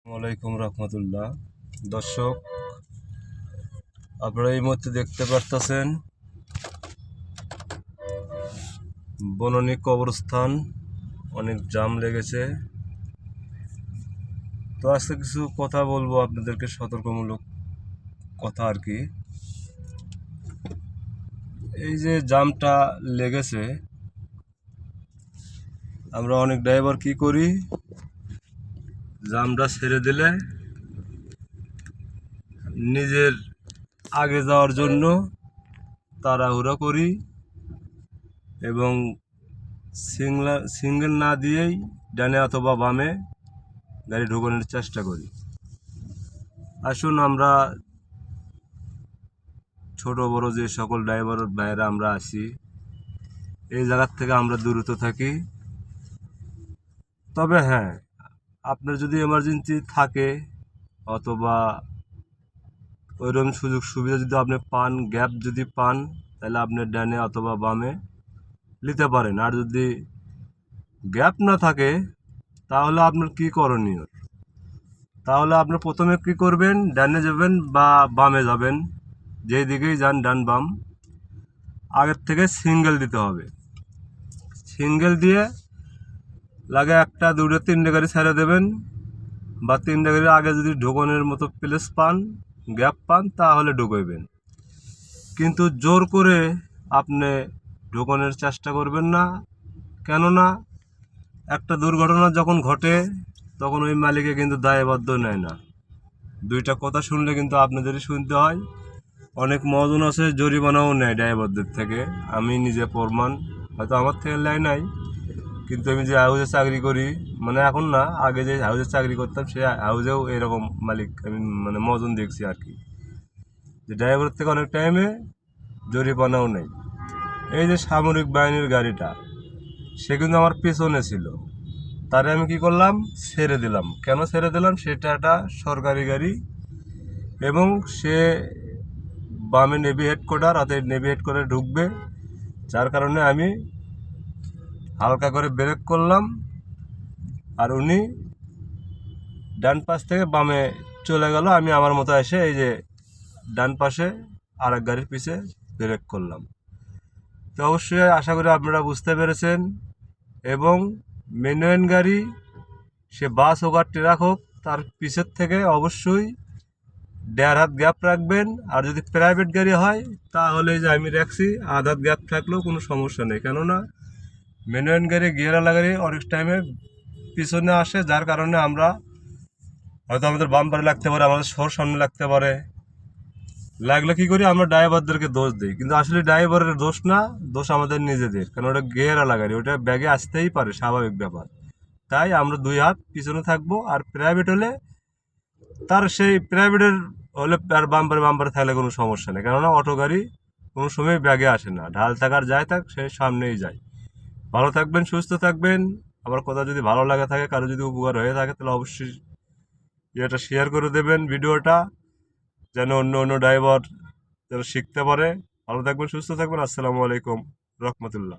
ওয়ালাইকুম রহমতুল্লাহ। দর্শক, আপনারা এই মুহূর্তে দেখতে পারতেছেন বনানী কবরস্থান, অনেক জাম লেগেছে। তো আজকে কিছু কথা বলবো আপনাদেরকে, সতর্কমূলক কথা আর কি। এই যে জামটা লেগেছে, আমরা অনেক ড্রাইভার কি করি, জামটা ছেড়ে দিলে নিজের আগে যাওয়ার জন্য তাড়াহুড়া করি এবং সিঙ্গেল না দিয়েই ডানে অথবা বামে গাড়ি ঢোকানোর চেষ্টা করি। আসুন আমরা ছোট বড় যে সকল ড্রাইভার ভাইয়েরা আমরা আছি, এই জায়গার থেকে আমরা দূরত থাকি। তবে হ্যাঁ, আপনার যদি এমার্জেন্সি থাকে অথবা ওইরকম সুযোগ সুবিধা যদি আপনি পান, গ্যাপ যদি পান, তাহলে আপনি ডানে অথবা বামে নিতে পারেন। আর যদি গ্যাপ না থাকে তাহলে আপনার কি করণীয়, তাহলে আপনি প্রথমে কি করবেন, ডানে যাবেন বা বামে যাবেন, যেই দিকেই যান ডান বাম, আগের থেকে সিঙ্গেল দিতে হবে। সিঙ্গেল দিয়ে লাগে একটা দুটো তিনটে গাড়ি ছেড়ে দেবেন, বা তিনটে গাড়ি আগে যদি ঢোকানোর মতো প্লেস পান, গ্যাপ পান, তাহলে ঢুকাইবেন। কিন্তু জোর করে আপনি ঢোকানোর চেষ্টা করবেন না, কেননা একটা দুর্ঘটনা যখন ঘটে তখন ওই মালিকে কিন্তু দায়বদ্ধ নেয় না। দুইটা কথা শুনলে কিন্তু আপনাদেরই শুনতে হয়। অনেক মহাজন আছে জরিমানাও নেয় ড্রাইভারদের থেকে, আমি নিজে প্রমাণ। হয়তো আমার থেকে নেয় নাই, কিন্তু আমি যে হাউজে চাকরি করি, মানে এখন না, আগে যে হাউজে চাকরি করতাম সে হাউজেও এরকম মালিক আমি মানে মহাজন দেখছি আর কি, যে ড্রাইভারের থেকে অনেক টাইমে জরিমানাও নেই। এই যে সামরিক বাহিনীর গাড়িটা, সে কিন্তু আমার পেছনে ছিল, তারে আমি কি করলাম, ছেড়ে দিলাম। কেন ছেড়ে দিলাম, সেটা একটা সরকারি গাড়ি এবং সে বামে নেভি হেডকোয়ার্টার, অর্থাৎ নেভি হেডকোয়ার্টারে ঢুকবে, যার কারণে আমি হালকা করে ব্রেক করলাম, আর উনি ডান পাশ থেকে বামে চলে গেল। আমি আমার মতো এসে এই যে ডান পাশে আরেক গাড়ির পিছে ব্রেক করলাম। তো অবশ্যই আশা করি আপনারা বুঝতে পেরেছেন। এবং ম্যানুয়াল গাড়ি, সে বাস হোক আর ট্রাক হোক, তার পিছের থেকে অবশ্যই 1.5 হাত গ্যাপ রাখবেন। আর যদি প্রাইভেট গাড়ি হয় তাহলে যে আমি রাখছি, আধ হাত গ্যাপ থাকলেও কোনো সমস্যা নেই, কেননা ম্যানুয়াল গাড়ি গিয়ারওয়ালা গাড়ি অনেক টাইমে পিছনে আসে, যার কারণে আমরা হয়তো আমাদের বাম্পারে লাগতে পারে, আমাদের শোর সামনে লাগতে পারে। লাগলে কী করি, আমরা ড্রাইভারদেরকে দোষ দিই, কিন্তু আসলে ড্রাইভারের দোষ না, দোষ আমাদের নিজেদের, কারণ ওটা গিয়ারওয়ালা গাড়ি, ওটা ব্যাগে আসতেই পারে, স্বাভাবিক ব্যাপার। তাই আমরা 2 হাত পিছনে থাকবো। আর প্রাইভেট হলে তার সেই প্রাইভেটের হলে আর বাম্পারে থাকলে কোনো সমস্যা নেই, কেননা অটো গাড়ি কোনো সময় ব্যাগে আসে না, ঢাল থাকার যায় থাক, সে সামনেই যায়। ভালো থাকবেন, সুস্থ থাকবেন। আমার কথা যদি ভালো লাগে থাকে, কারো যদি উপকার হয়ে থাকে, তাহলে অবশ্যই এটা শেয়ার করে দেবেন ভিডিওটা, যেন অন্য অন্য ড্রাইভার যেন শিখতে পারে। ভালো থাকবেন, সুস্থ থাকবেন। আসসালামু আলাইকুম রহমতুল্লাহ।